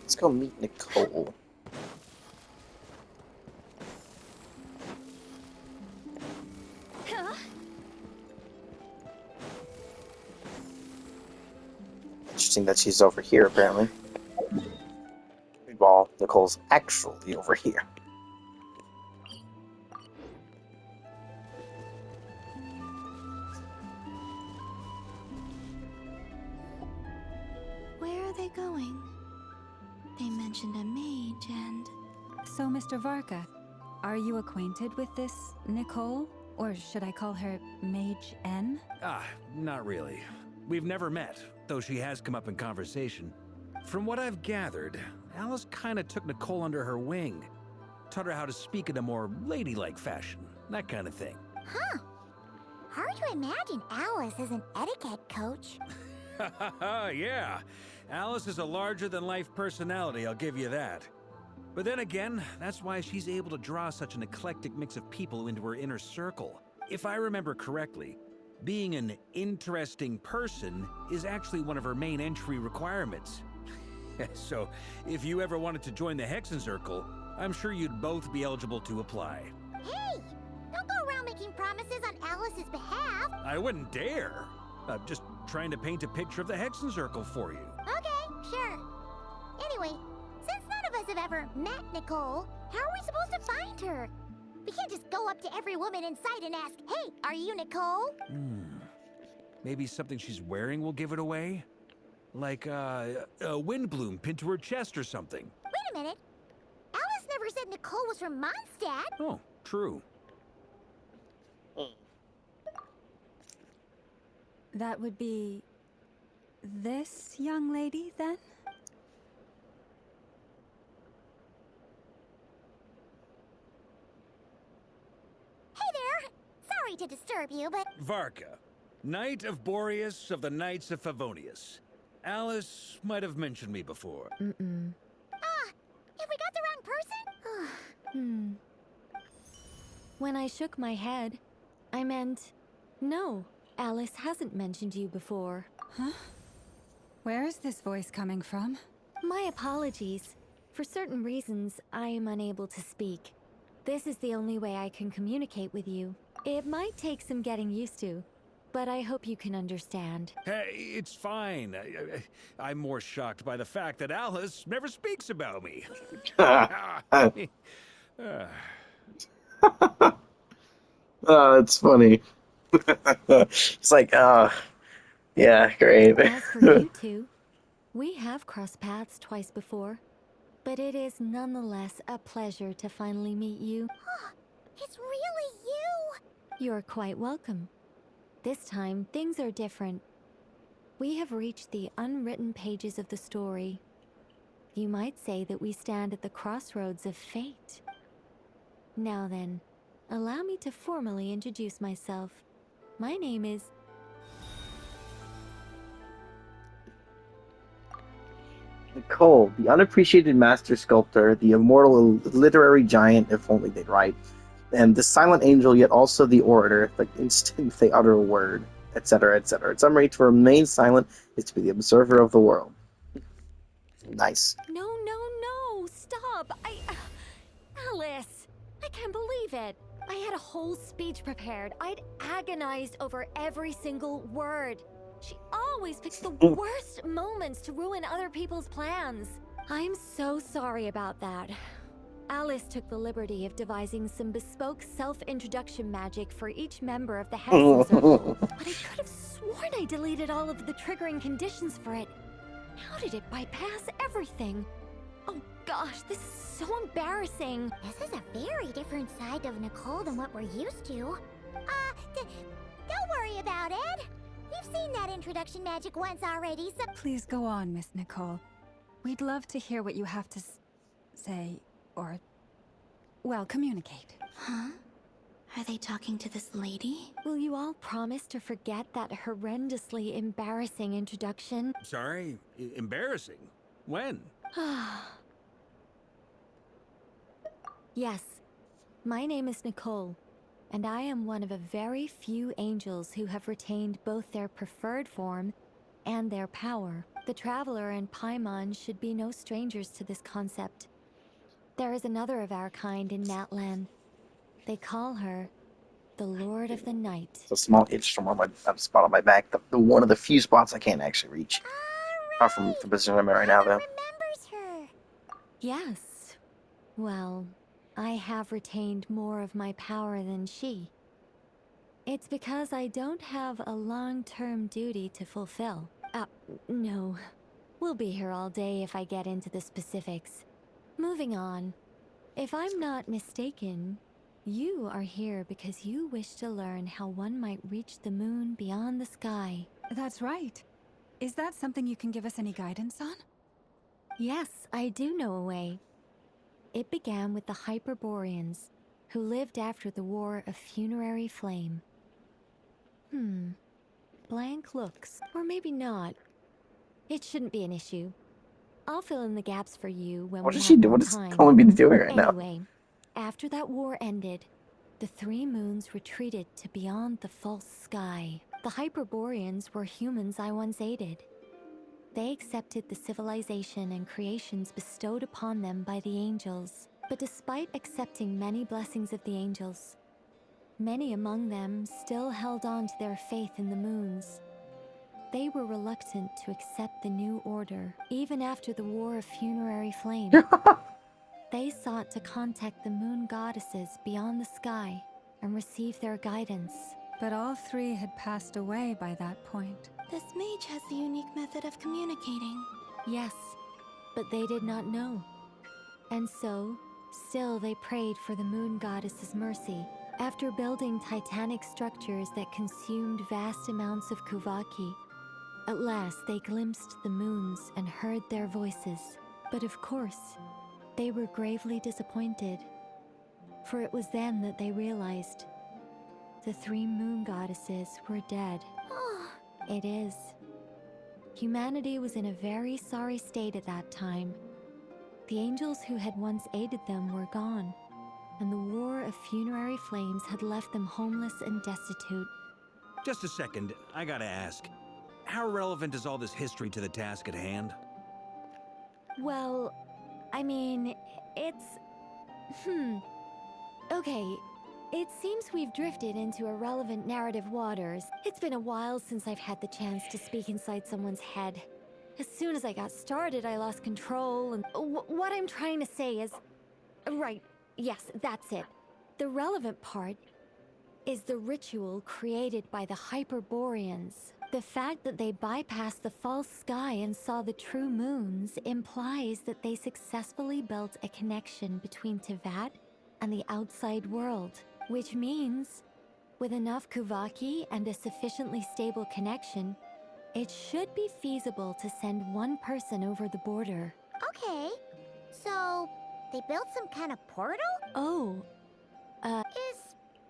Let's go meet Nicole. Huh? Interesting that she's over here, apparently. Well, Nicole's actually over here. Where are they going? They mentioned a mage and... So, Mr. Varka, are you acquainted with this Nicole? Or should I call her Mage N? Not really. We've never met, though she has come up in conversation. From what I've gathered, Alice kinda took Nicole under her wing. Taught her how to speak in a more ladylike fashion, that kind of thing. Huh. Hard to imagine Alice as an etiquette coach. Yeah. Alice is a larger-than-life personality, I'll give you that. But then again, that's why she's able to draw such an eclectic mix of people into her inner circle. If I remember correctly, being an interesting person is actually one of her main entry requirements. So, if you ever wanted to join the Hexen Circle, I'm sure you'd both be eligible to apply. Hey! Don't go around making promises on Alice's behalf. I wouldn't dare. I'm just trying to paint a picture of the Hexen Circle for you. Okay, sure. Anyway, since none of us have ever met Nicole, how are we supposed to find her? We can't just go up to every woman in sight and ask, "Hey, are you Nicole?" Maybe something she's wearing will give it away? Like, a wind bloom pinned to her chest or something. Wait a minute. Alice never said Nicole was from Mondstadt. Oh, true. That would be... this young lady, then? Hey there! Sorry to disturb you, but... Varka, Knight of Boreas of the Knights of Favonius. Alice might have mentioned me before. Have we got the wrong person? When I shook my head, I meant... No, Alice hasn't mentioned you before. Huh? Where is this voice coming from? My apologies. For certain reasons, I am unable to speak. This is the only way I can communicate with you. It might take some getting used to, but I hope you can understand. Hey, it's fine. I'm more shocked by the fact that Alice never speaks about me. Oh, it's funny. It's like, yeah, great. As for you two, we have crossed paths twice before, but it is nonetheless a pleasure to finally meet you. It's really you! You're quite welcome. This time, things are different. We have reached the unwritten pages of the story. You might say that we stand at the crossroads of fate. Now then, allow me to formally introduce myself. My name is... Nicole, the unappreciated master sculptor, the immortal literary giant, if only they'd write, and the silent angel, yet also the orator, the instant they utter a word, etc., etc. In summary, to remain silent is to be the observer of the world. Nice. No, stop! Alice! I can't believe it! I had a whole speech prepared. I'd agonized over every single word. She always picks the worst moments to ruin other people's plans. I'm so sorry about that. Alice took the liberty of devising some bespoke self-introduction magic for each member of the Hexen Circle. But I could have sworn I deleted all of the triggering conditions for it. How did it bypass everything? Oh gosh, this is so embarrassing. This is a very different side of Nicole than what we're used to. Don't worry about it. We've seen that introduction magic once already, so... Please go on, Miss Nicole. We'd love to hear what you have to say, or... well, communicate. Huh? Are they talking to this lady? Will you all promise to forget that horrendously embarrassing introduction? Sorry? Embarrassing? When? Yes. My name is Nicole, and I am one of a very few angels who have retained both their preferred form and their power. The Traveler and Paimon should be no strangers to this concept. There is another of our kind in Natlan. They call her the Lord of the Night. It's a small itch from on my spot on my back. The one of the few spots I can't actually reach. Apart from Alright! the position I'm at right now, Paimon though. remembers her. Yes. Well, I have retained more of my power than she. It's because I don't have a long-term duty to fulfill. No. We'll be here all day if I get into the specifics. Moving on. If I'm not mistaken, you are here because you wish to learn how one might reach the moon beyond the sky. That's right. Is that something you can give us any guidance on? Yes, I do know a way. It began with the Hyperboreans, who lived after the War of Funerary Flame. Blank looks. Or maybe not. It shouldn't be an issue. I'll fill in the gaps for you when What we is have she doing? more What is time. Colin doing right now? Anyway, after that war ended, the three moons retreated to beyond the false sky. The Hyperboreans were humans I once aided. They accepted the civilization and creations bestowed upon them by the angels. But despite accepting many blessings of the angels, many among them still held on to their faith in the moons. They were reluctant to accept the new order, even after the War of Funerary Flame. They sought to contact the moon goddesses beyond the sky and receive their guidance. But all three had passed away by that point. This mage has a unique method of communicating. Yes, but they did not know. And so, still they prayed for the moon goddess's mercy. After building titanic structures that consumed vast amounts of Kuvaki, at last they glimpsed the moons and heard their voices. But of course, they were gravely disappointed. For it was then that they realized the three moon goddesses were dead. It is. Humanity was in a very sorry state at that time. The angels who had once aided them were gone, and the War of Funerary Flames had left them homeless and destitute. Just a second, I gotta ask. How relevant is all this history to the task at hand? Well, I mean, it's... Okay, it seems we've drifted into irrelevant narrative waters. It's been a while since I've had the chance to speak inside someone's head. As soon as I got started, I lost control, and what I'm trying to say is... Right, yes, that's it. The relevant part is the ritual created by the Hyperboreans. The fact that they bypassed the false sky and saw the true moons implies that they successfully built a connection between Tevat and the outside world. Which means, with enough Kuvaki and a sufficiently stable connection, it should be feasible to send one person over the border. Okay, so they built some kind of portal? Oh, Is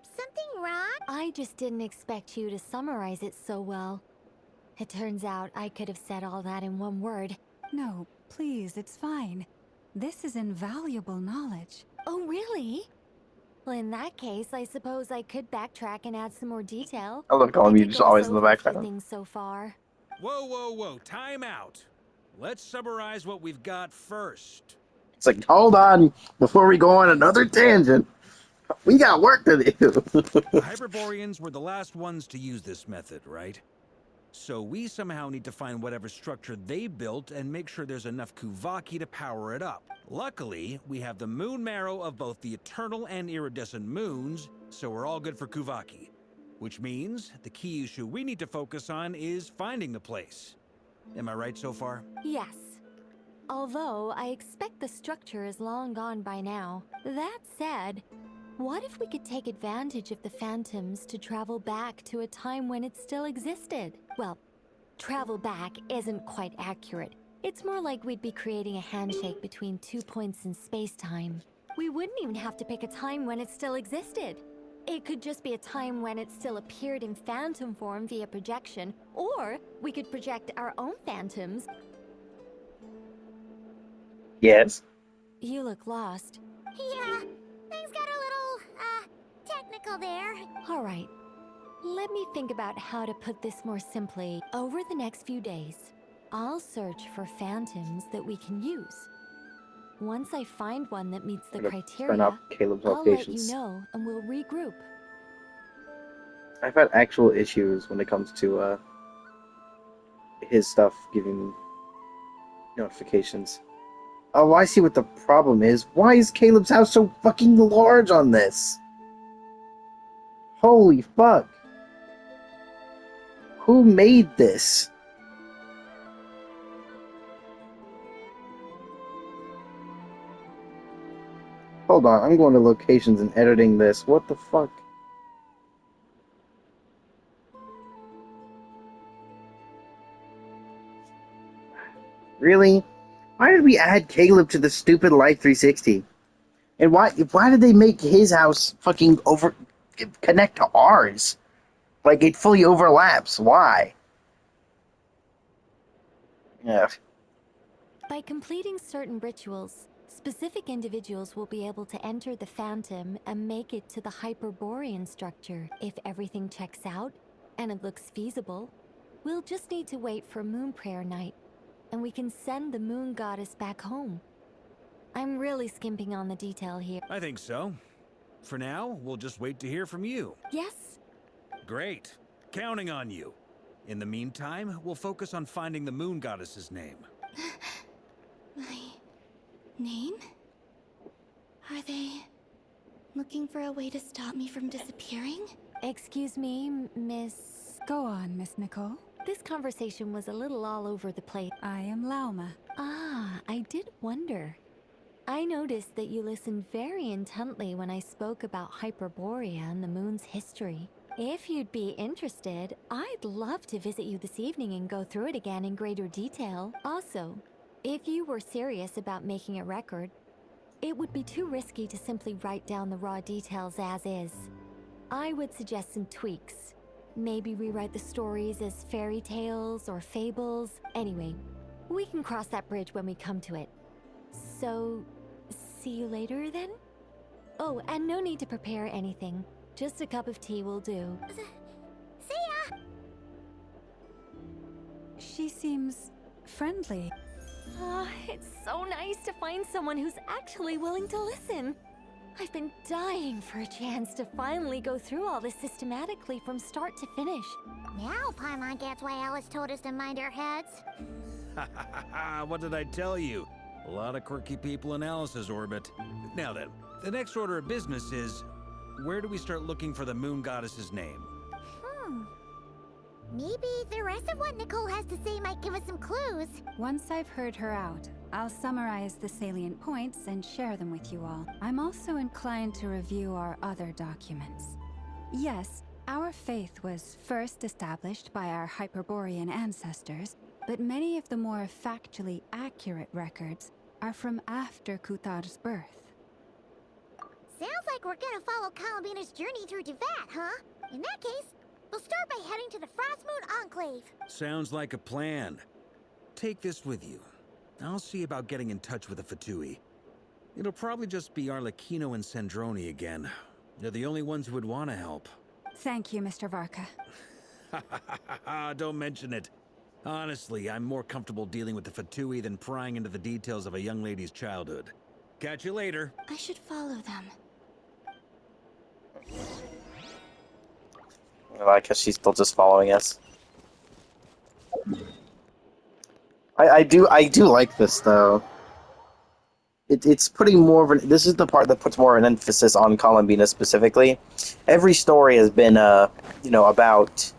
something wrong? I just didn't expect you to summarize it so well. It turns out I could have said all that in one word. No, please, it's fine. This is invaluable knowledge. Oh, really? Well, in that case, I suppose I could backtrack and add some more detail. I love Colin, I you did just gloss always in the over a few background. things so far. Whoa, time out. Let's summarize what we've got first. It's like, hold on, before we go on another tangent, we got work to do. The Hyperboreans were the last ones to use this method, right? So we somehow need to find whatever structure they built and make sure there's enough Kuvaki to power it up. Luckily, we have the moon marrow of both the eternal and iridescent moons, so we're all good for Kuvaki. Which means the key issue we need to focus on is finding the place. Am I right so far? Yes. Although I expect the structure is long gone by now. That said, what if we could take advantage of the phantoms to travel back to a time when it still existed? Well, travel back isn't quite accurate. It's more like we'd be creating a handshake between 2 points in space-time. We wouldn't even have to pick a time when it still existed. It could just be a time when it still appeared in phantom form via projection, or we could project our own phantoms. Yes. You look lost. Yeah, things got a little, technical there. All right. Let me think about how to put this more simply. Over the next few days, I'll search for phantoms that we can use. Once I find one that meets the I'm gonna find criteria, out Caleb's I'll let you locations. know and we'll regroup. I've had actual issues when it comes to his stuff giving me notifications. Oh, I see what the problem is. Why is Caleb's house so fucking large on this? Holy fuck. Who made this? Hold on, I'm going to locations and editing this. What the fuck? Really? Why did we add Caleb to the stupid Life 360? And why did they make his house fucking connect to ours? Like it fully overlaps. Why? Yeah. By completing certain rituals, specific individuals will be able to enter the Phantom and make it to the Hyperborean structure. If everything checks out and it looks feasible, we'll just need to wait for Moon Prayer Night, and we can send the Moon Goddess back home. I'm really skimping on the detail here. I think so. For now, we'll just wait to hear from you. Yes? Great. Counting on you. In the meantime, we'll focus on finding the Moon Goddess's name. My name? Are they looking for a way to stop me from disappearing? Excuse me, Miss... Go on, Miss Nicole. This conversation was a little all over the place. I am Lauma. Ah, I did wonder. I noticed that you listened very intently when I spoke about Hyperborea and the moon's history. If you'd be interested, I'd love to visit you this evening and go through it again in greater detail. Also, if you were serious about making a record, it would be too risky to simply write down the raw details as is. I would suggest some tweaks. Maybe rewrite the stories as fairy tales or fables. Anyway, we can cross that bridge when we come to it. So, see you later then? Oh, and no need to prepare anything. Just a cup of tea will do. See ya! She seems friendly. Ah, it's so nice to find someone who's actually willing to listen. I've been dying for a chance to finally go through all this systematically from start to finish. Now Paimon gets why Alice told us to mind our heads. What did I tell you? A lot of quirky people in Alice's orbit. Now then, the next order of business is, where do we start looking for the Moon Goddess's name? Maybe the rest of what Nicole has to say might give us some clues. Once I've heard her out, I'll summarize the salient points and share them with you all. I'm also inclined to review our other documents. Yes, our faith was first established by our Hyperborean ancestors, but many of the more factually accurate records are from after Kuthar's birth. Sounds like we're gonna follow Columbina's journey through Devat, huh? In that case, we'll start by heading to the Frostmoon Enclave. Sounds like a plan. Take this with you. I'll see about getting in touch with the Fatui. It'll probably just be Arlecchino and Sandroni again. They're the only ones who would want to help. Thank you, Mr. Varka. Don't mention it. Honestly, I'm more comfortable dealing with the Fatui than prying into the details of a young lady's childhood. Catch you later. I should follow them. Well, I guess she's still just following us. I do like this though. It's putting more of an. This is the part that puts more of an emphasis on Columbina specifically. Every story has been about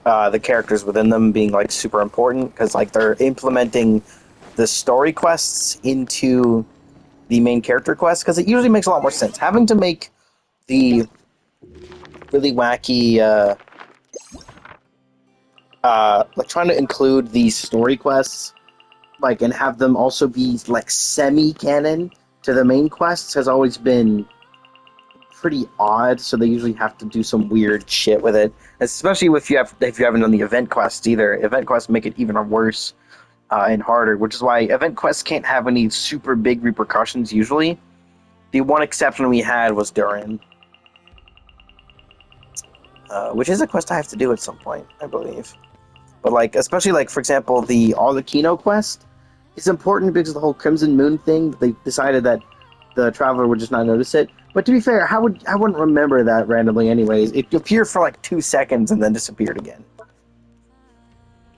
the characters within them being like super important because like they're implementing the story quests into the main character quests because it usually makes a lot more sense. Having to make the really wacky like trying to include these story quests like and have them also be like semi-canon to the main quests has always been pretty odd, so they usually have to do some weird shit with it, especially if you haven't done the event quests either. Event quests make it even worse and harder, which is why event quests can't have any super big repercussions usually. The one exception we had was Durin, which is a quest I have to do at some point, I believe. But like, especially like for example, the All the Kino quest is important because of the whole Crimson Moon thing. They decided that the traveler would just not notice it. But to be fair, I wouldn't remember that randomly anyways. It appeared for like 2 seconds and then disappeared again.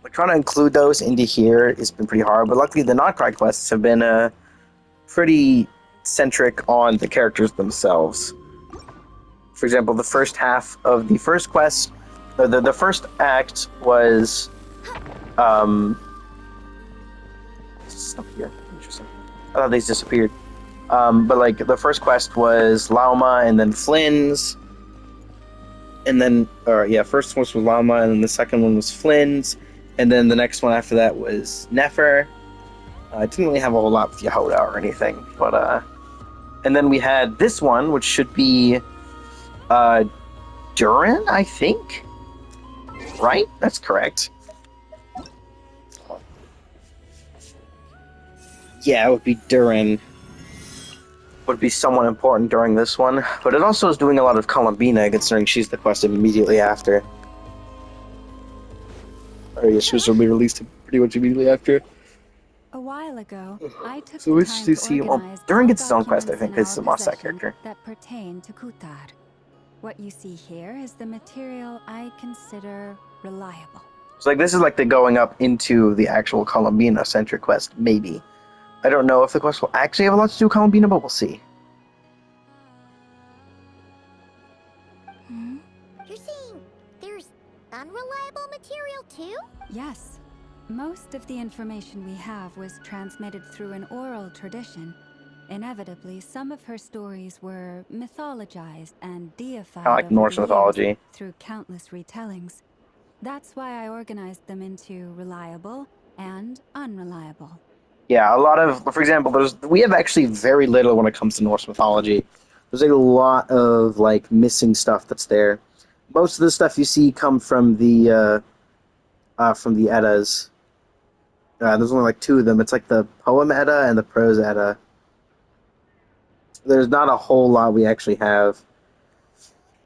Like trying to include those into here has been pretty hard, but luckily the Notcry quests have been pretty centric on the characters themselves. For example, the first half of the first quest, the first act was stuff here. Interesting. I thought these disappeared. But like the first quest was Lauma and then Flynn's, and then first one was Lauma and then the second one was Flynn's, and then the next one after that was Nefer. I didn't really have a whole lot with Yehoda or anything, but and then we had this one, which should be Durin, I think. Right? That's correct. Yeah, it would be Durin. Would be somewhat important during this one, but it also is doing a lot of Columbina, considering she's the quest immediately after. Or yeah, she was released pretty much immediately after. A while ago, I took So the we time should to see. organize Durin all gets his own quest, I documents think. in This is our a Moss that possession character. that pertain to Kutar. What you see here is the material I consider reliable. So like this is like the going up into the actual Columbina centric quest, maybe. I don't know if the quest will actually have a lot to do with Columbina, but we'll see. You're saying there's unreliable material too? Yes. Most of the information we have was transmitted through an oral tradition. Inevitably, some of her stories were mythologized and deified Kind of like over Norse the years mythology. through countless retellings. That's why I organized them into reliable and unreliable. Yeah, a lot of, for example, we have actually very little when it comes to Norse mythology. There's a lot of like missing stuff that's there. Most of the stuff you see come from the Eddas. There's only like two of them. It's like the poem Edda and the prose Edda. There's not a whole lot we actually have.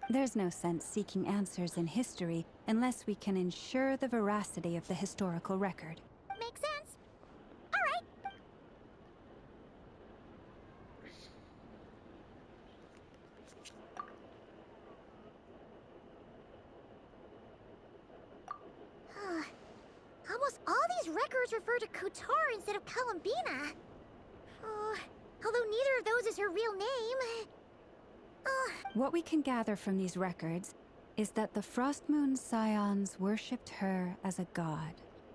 There's no sense seeking answers in history unless we can ensure the veracity of the historical record. Makes sense. Alright. Almost all these records refer to Kutar instead of Columbina. Although neither of those is her real name. What we can gather from these records is that the Frostmoon Scions worshipped her as a god,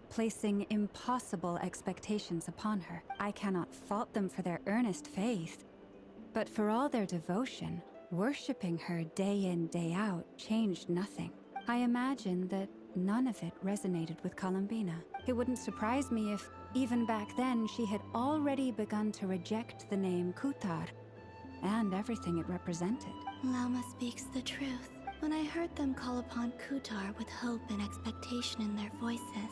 placing impossible expectations upon her. I cannot fault them for their earnest faith, but for all their devotion, worshipping her day in, day out changed nothing. I imagine that none of it resonated with Columbina. It wouldn't surprise me if, even back then, she had already begun to reject the name Kutar and everything it represented. Lauma speaks the truth. When I heard them call upon Kutar with hope and expectation in their voices,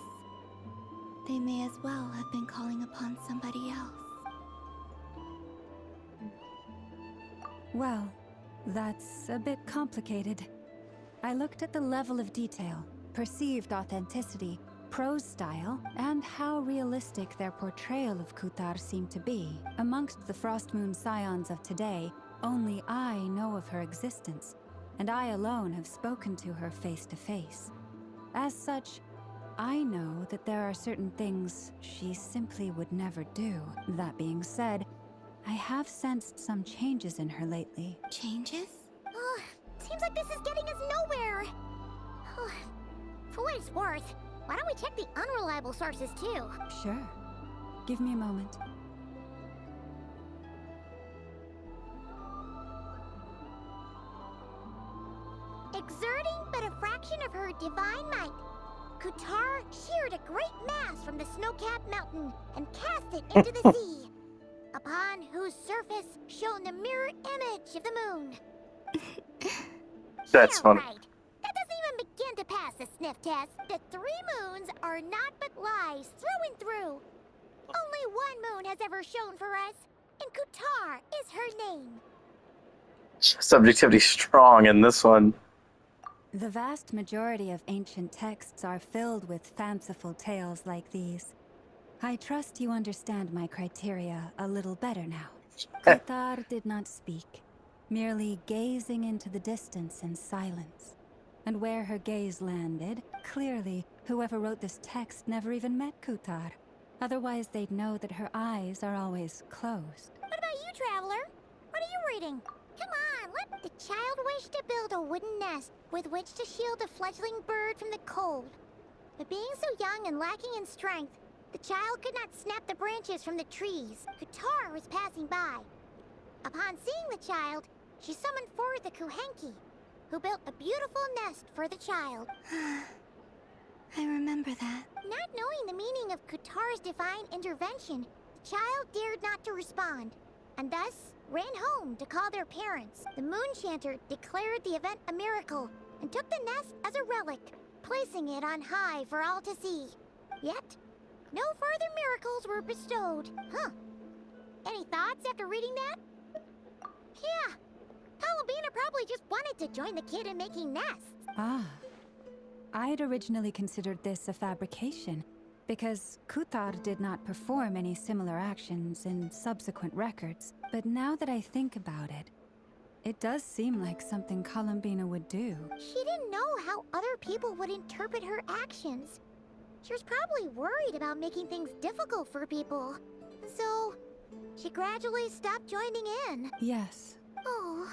they may as well have been calling upon somebody else. Well, that's a bit complicated. I looked at the level of detail, perceived authenticity, prose style, and how realistic their portrayal of Kutar seemed to be. Amongst the Frostmoon Scions of today, only I know of her existence, and I alone have spoken to her face to face. As such, I know that there are certain things she simply would never do. That being said, I have sensed some changes in her lately. Changes? Seems like this is getting us nowhere. For what it's worth, why don't we check the unreliable sources too? Sure. Give me a moment. Exerting but a fraction of her divine might, Kutar sheared a great mass from the snow-capped mountain and cast it into the sea, upon whose surface shone the mirror image of the moon. That's fun. Right. That doesn't even begin to pass the sniff test. The 3 moons are not but lies through and through. Only one moon has ever shone for us, and Kutar is her name. Subjectivity strong in this one. The vast majority of ancient texts are filled with fanciful tales like these. I trust you understand my criteria a little better now. Kotar did not speak, merely gazing into the distance in silence. And where her gaze landed, clearly, whoever wrote this text never even met Kutar. Otherwise, they'd know that her eyes are always closed. What about you, Traveler? What are you reading? Come on, let the child wish to build a wooden nest with which to shield a fledgling bird from the cold. But being so young and lacking in strength, the child could not snap the branches from the trees. Kutar was passing by. Upon seeing the child, she summoned forth the Kuhenki, who built a beautiful nest for the child. I remember that. Not knowing the meaning of Kutar's divine intervention, the child dared not to respond, and thus ran home to call their parents. The moon chanter declared the event a miracle and took the nest as a relic, placing it on high for all to see. Yet, no further miracles were bestowed. Huh. Any thoughts after reading that? Yeah. Columbina probably just wanted to join the kid in making nests. Ah. I'd originally considered this a fabrication, because Kutar did not perform any similar actions in subsequent records. But now that I think about it, it does seem like something Columbina would do. She didn't know how other people would interpret her actions. She was probably worried about making things difficult for people. So, she gradually stopped joining in. Yes. Oh.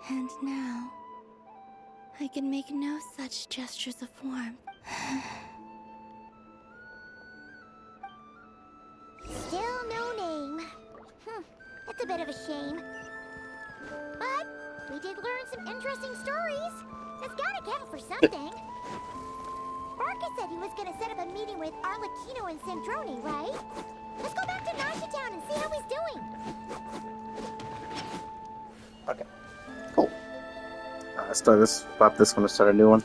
And now, I can make no such gestures of warmth. Still no name. That's a bit of a shame. But we did learn some interesting stories. That's gotta count for something. Barca said he was gonna set up a meeting with Arlecchino and Sandrone, right? Let's go back to Nasha Town and see how he's doing. Okay. Cool. Let's start this. Pop this one to start a new one.